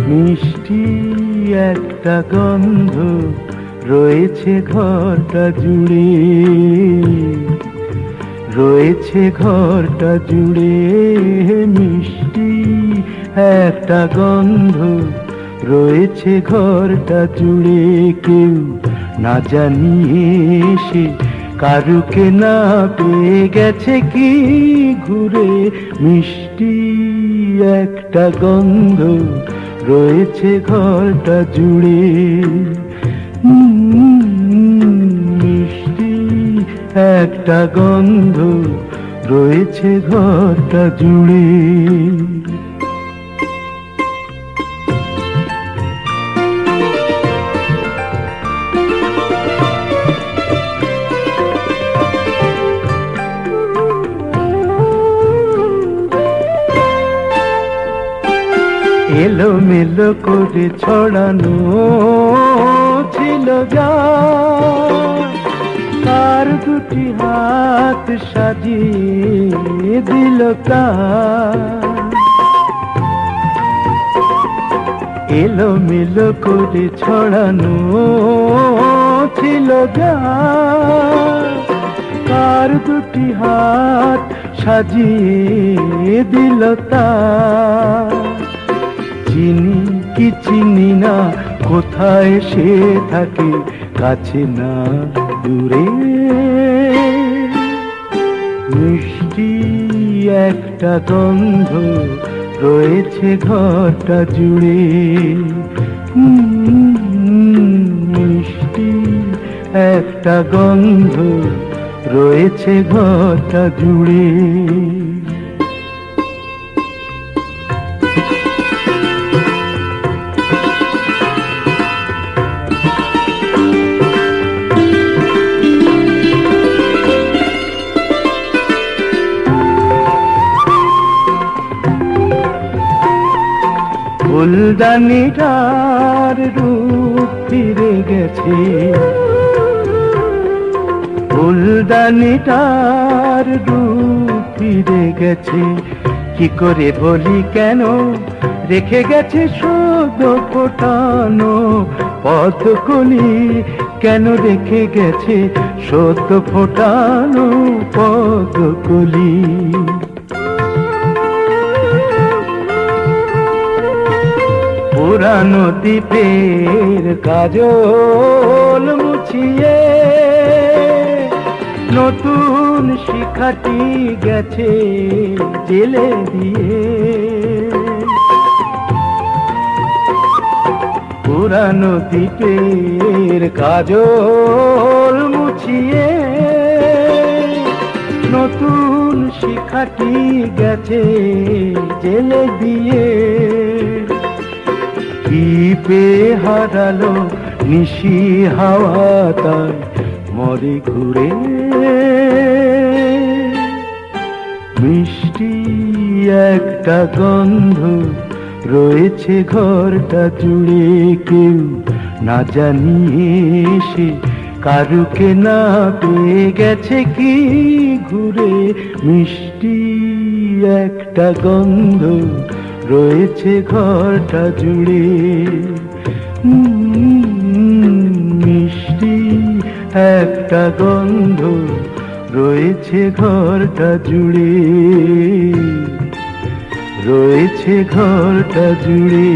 মিষ্টি একটা গন্ধ রয়েছে ঘরটা জুড়ে, রয়েছে ঘরটা জুড়ে। মিষ্টি একটা গন্ধ রয়েছে ঘরটা জুড়ে। কেউ না জানিয়ে সে কারুকে না পেয়ে গেছে কি ঘুরে। মিষ্টি একটা গন্ধ রয়েছে ঘরটা জুড়ে। মিষ্টি একটা গন্ধ রয়েছে ঘরটা জুড়ে। এলোমেলো করে ছড়ানো ছিল যা, তার দুটি হাত সাজিয়ে দিল তার। এলোমেলো করে ছড়ানো ছিল যা, তার দুটি হাত সাজিয়ে দিল তার। চিনি কি চিনি না, কোথায় সে থাকে, কাছে না দূরে। মিষ্টি একটা গন্ধ রয়েছে ঘরটা জুড়ে। মিষ্টি একটা গন্ধ রয়েছে ঘরটা জুড়ে। ফুলদানিটার রূপ ফিরে গেছে, ফুলদানিটার রূপ ফিরে গেছে। কি করে বলি কেন, রেখে গেছে শুদ্ধ ফোটানো পদ্মকলি। কেন রেখে গেছে সদ্য ফোটানো পদ্মকলি। পুরানো দ্বীপের কাজল মুছিয়ে নতুন শিখাটি গেছে জেলে দিয়ে। পুরানো দ্বীপের কাজল মুছিয়ে নতুন শিখাটি গেছে জেলে দিয়ে। কি পেয়ে হারালো নিশি হাওয়া তাই মরে ঘুরে। মিষ্টি একটা গন্ধ রয়েছে ঘরটা জুড়ে। কেউ না জানিয়ে সে কারুকে না পেয়ে গেছে কি ঘুরে। মিষ্টি একটা গন্ধ রয়েছে ঘরটা জুড়ে। মিষ্টি একটা গন্ধ রয়েছে ঘরটা জুড়ে, রয়েছে ঘরটা জুড়ে।